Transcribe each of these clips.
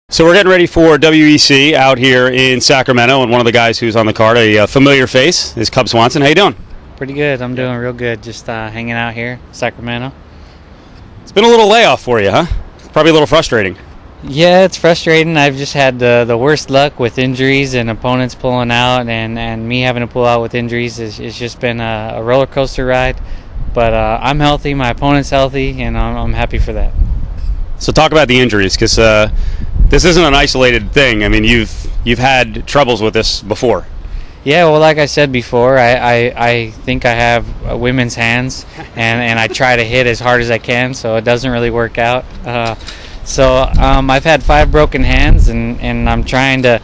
So we're getting ready for WEC out here in Sacramento, and one of the guys who's on the card, a familiar face, is CUB SWANSON. How you doing? Pretty good. I'm doing real good. Just hanging out here, Sacramento. It's been a little layoff for you, huh? Probably a little frustrating. Yeah, it's frustrating. I've just had the worst luck with injuries and opponents pulling out, and me having to pull out with injuries. It's just been a roller coaster ride. But I'm healthy, my opponent's healthy, and I'm happy for that. So talk about the injuries, because this isn't an isolated thing. I mean, you've had troubles with this before. Yeah, well, like I said before, I think I have women's hands, and I try to hit as hard as I can, so it doesn't really work out. I've had 5 broken hands, and I'm trying to.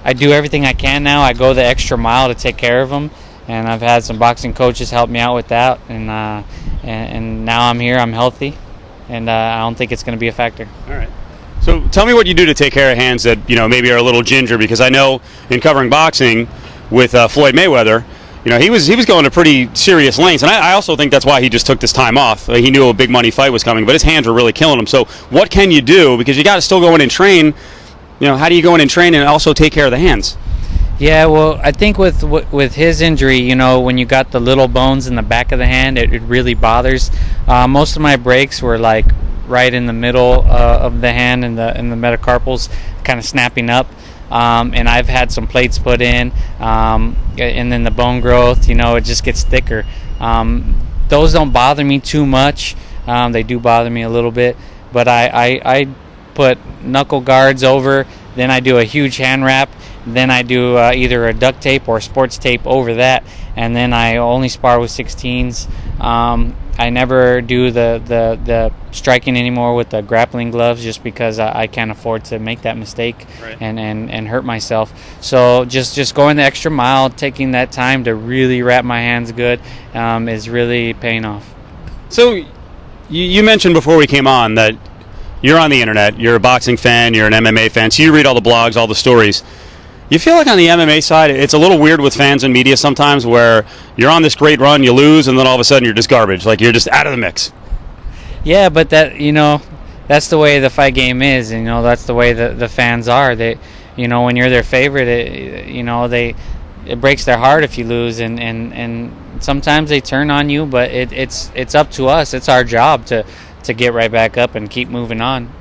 I do everything I can now. I go the extra mile to take care of them, and I've had some boxing coaches help me out with that, and now I'm here. I'm healthy, and I don't think it's going to be a factor. All right. So tell me what you do to take care of hands that maybe are a little ginger, because I know in covering boxing with Floyd Mayweather, he was going to pretty serious lengths, and I also think that's why he just took this time off. He knew a big money fight was coming, but his hands were really killing him. So what can you do, because you got to still go in and train? How do you go in and train and also take care of the hands? Yeah, well, I think with his injury, when you got the little bones in the back of the hand, it really bothers. Most of my breaks were like right in the middle of the hand and the metacarpals, kind of snapping up. And I've had some plates put in, and then the bone growth, it just gets thicker. Those don't bother me too much. They do bother me a little bit, but I put knuckle guards over, then I do a huge hand wrap, then I do either a duct tape or sports tape over that, and then I only spar with 16s. I never do the striking anymore with the grappling gloves, just because I can't afford to make that mistake. Right. and hurt myself. So just going the extra mile, taking that time to really wrap my hands good, is really paying off. So you mentioned before we came on that you're on the internet, you're a boxing fan, you're an MMA fan, so you read all the blogs, all the stories. You feel like on the MMA side, it's a little weird with fans and media sometimes, where you're on this great run, you lose, and then all of a sudden you're just garbage, like you're just out of the mix. Yeah, but that's the way the fight game is, and that's the way the fans are. They, when you're their favorite, it breaks their heart if you lose, and sometimes they turn on you, but it's up to us. It's our job to get right back up and keep moving on.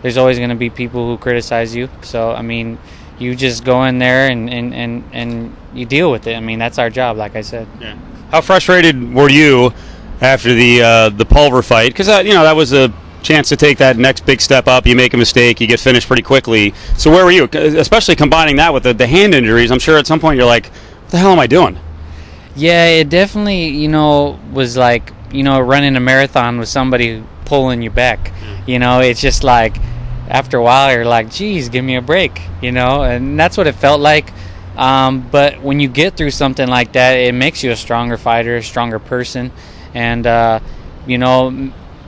There's always going to be people who criticize you, so I mean, you just go in there and you deal with it. I mean, that's our job, like I said. Yeah. How frustrated were you after the Pulver fight? Because that was a chance to take that next big step up. You make a mistake, you get finished pretty quickly. So where were you? Especially combining that with the hand injuries, I'm sure at some point you're like, what the hell am I doing? Yeah, it definitely, was like, running a marathon with somebody pulling you back. It's just like, after a while you're like, geez, give me a break, and that's what it felt like. But when you get through something like that, it makes you a stronger fighter, a stronger person. And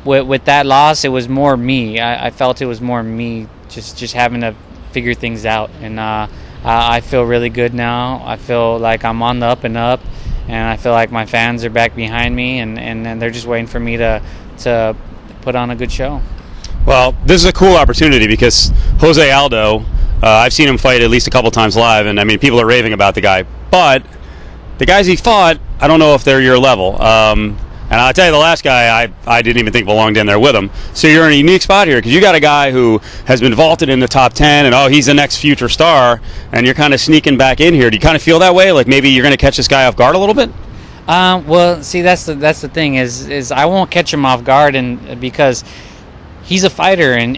with that loss, it was more me. I felt it was more me just having to figure things out. And I feel really good now. I feel like I'm on the up and up, and I feel like my fans are back behind me, and they're just waiting for me to put on a good show. Well, this is a cool opportunity, because Jose Aldo, I've seen him fight at least a couple times live, and I mean, people are raving about the guy. But the guys he fought, I don't know if they're your level. And I'll tell you, the last guy I didn't even think belonged in there with him. So you're in a unique spot here, because you got a guy who has been vaulted in the top 10, and he's the next future star, and you're kind of sneaking back in here. Do you kind of feel that way? Like maybe you're going to catch this guy off guard a little bit? Well, see, that's the thing is I won't catch him off guard, and because he's a fighter, and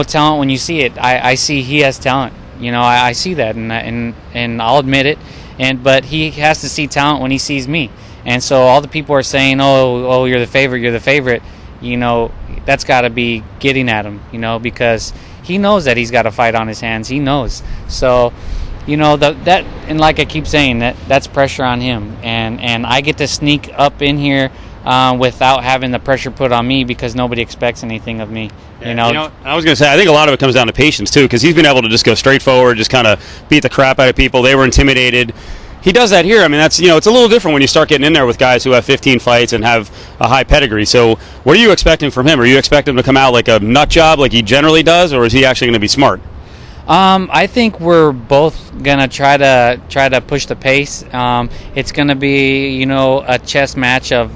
talent when you see it. I see he has talent. I see that, and I'll admit it. But he has to see talent when he sees me. And so all the people are saying, oh, you're the favorite. That's got to be getting at him. Because he knows that he's got a fight on his hands. He knows. So, that, and like I keep saying, that's pressure on him. And I get to sneak up in here without having the pressure put on me, because nobody expects anything of me. I was going to say, I think a lot of it comes down to patience too, because he's been able to just go straight forward, just kind of beat the crap out of people. They were intimidated. he does that here. I mean, that's, it's a little different when you start getting in there with guys who have 15 fights and have a high pedigree. So what are you expecting from him? Are you expecting him to come out like a nut job like he generally does, or is he actually going to be smart? I think we're both gonna try to push the pace. It's gonna be, a chess match of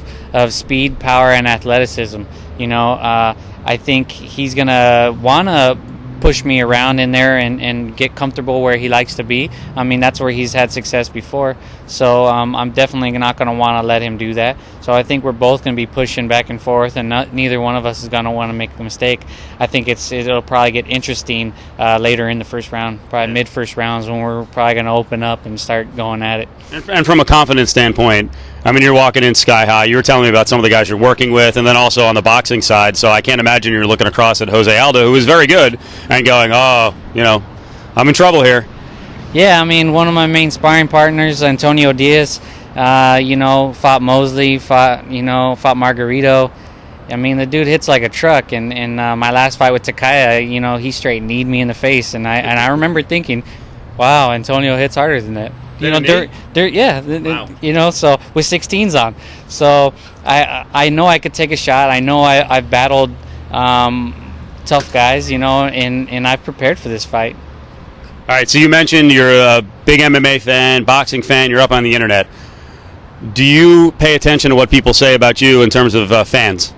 speed, power, and athleticism. I think he's gonna wanna push me around in there and get comfortable where he likes to be. I mean, that's where he's had success before. So I'm definitely not going to want to let him do that. So I think we're both going to be pushing back and forth, and neither one of us is going to want to make a mistake. I think it'll probably get interesting later in the first round, probably mid-first rounds, when we're probably going to open up and start going at it. And from a confidence standpoint, I mean, you're walking in sky high. You were telling me about some of the guys you're working with, and then also on the boxing side. So I can't imagine you're looking across at Jose Aldo, who is very good, and going, oh, I'm in trouble here. Yeah, I mean, one of my main sparring partners, Antonio Diaz, fought Mosley, fought Margarito. I mean, the dude hits like a truck. And my last fight with Takaya, he straight kneed me in the face. And I remember thinking, wow, Antonio hits harder than that. Wow. So with 16s on. So I know I could take a shot. I know I've battled tough guys, and I've prepared for this fight. All right, so you mentioned you're a big MMA fan, boxing fan, you're up on the internet. Do you pay attention to what people say about you in terms of fans?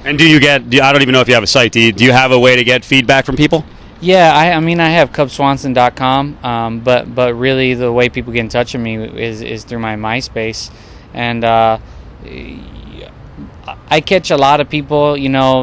And I don't even know if you have a site, do you have a way to get feedback from people? Yeah, I have CUBSWANSON.com, but really the way people get in touch with me is through my MySpace. And I catch a lot of people,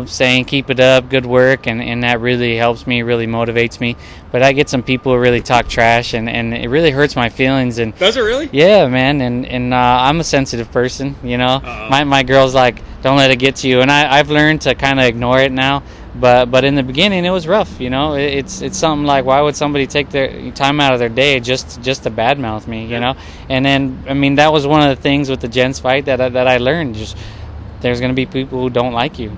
saying keep it up, good work, and that really helps me, really motivates me. But I get some people who really talk trash, and it really hurts my feelings. And does it really? Yeah, man. And I'm a sensitive person, My girl's like, don't let it get to you. And I've learned to kind of ignore it now. But in the beginning, it was rough, It's something like, why would somebody take their time out of their day just to badmouth me, And then, I mean, that was one of the things with the Jen's fight that I learned. Just there's going to be people who don't like you,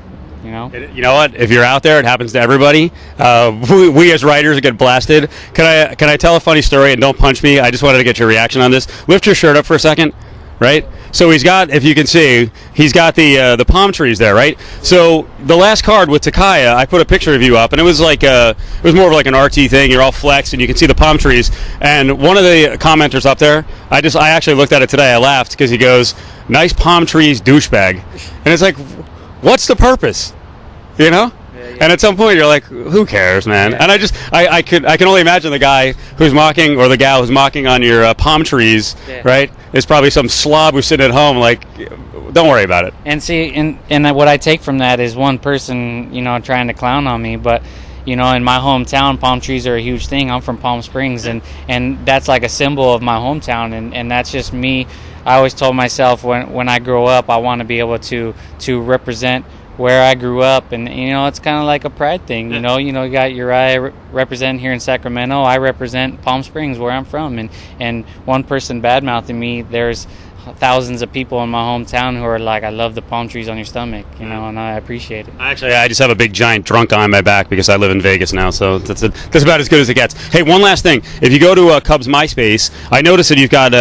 You know what? If you're out there, it happens to everybody. We as writers get blasted. Can I tell a funny story? And don't punch me. I just wanted to get your reaction on this. Lift your shirt up for a second. Right? So he's got, if you can see, he's got the palm trees there, right? So the last card with Takaya, I put a picture of you up, and it was like it was more of like an RT thing. You're all flexed, and you can see the palm trees. And one of the commenters up there, I actually looked at it today. I laughed because he goes, "Nice palm trees, douchebag," and it's like, what's the purpose? Yeah. And at some point you're like, who cares, man? Yeah. And I can only imagine the guy who's mocking, or the gal who's mocking on your palm trees, right? Is probably some slob who's sitting at home like, don't worry about it. And see, and what I take from that is one person, trying to clown on me, but in my hometown, palm trees are a huge thing. I'm from Palm Springs, and that's like a symbol of my hometown, and that's just me. I always told myself when I grow up, I want to be able to represent where I grew up, and it's kind of like a pride thing. You got Uriah representing here in Sacramento. I represent Palm Springs, where I'm from, and one person bad-mouthing me, there's thousands of people in my hometown who are like, I love the palm trees on your stomach, and I appreciate it. Actually, I just have a big giant drunk on my back because I live in Vegas now, so that's about as good as it gets. Hey, one last thing. If you go to Cubs MySpace, I noticed that you've got,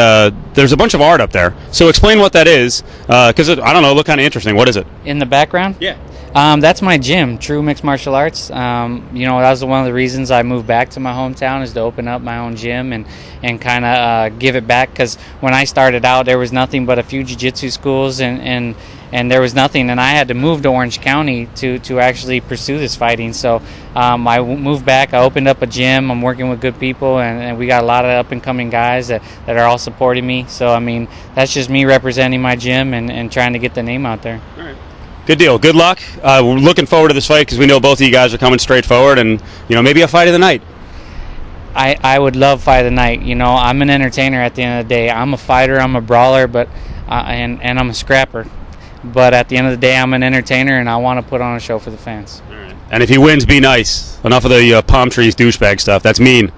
there's a bunch of art up there. So explain what that is, because I don't know, it looked kind of interesting. What is it? In the background? Yeah. That's my gym, True Mixed Martial Arts. That was one of the reasons I moved back to my hometown, is to open up my own gym and kind of give it back. Because when I started out, there was nothing but a few jiu-jitsu schools, and there was nothing. And I had to move to Orange County to actually pursue this fighting. So I moved back. I opened up a gym. I'm working with good people, and we got a lot of up-and-coming guys that are all supporting me. So, I mean, that's just me representing my gym and trying to get the name out there. All right. Good deal. Good luck. We're looking forward to this fight because we know both of you guys are coming straight forward, and maybe a fight of the night. I would love fight of the night. I'm an entertainer at the end of the day. I'm a fighter. I'm a brawler, but and I'm a scrapper. But at the end of the day, I'm an entertainer, and I want to put on a show for the fans. All right. And if he wins, be nice. Enough of the palm trees douchebag stuff. That's mean.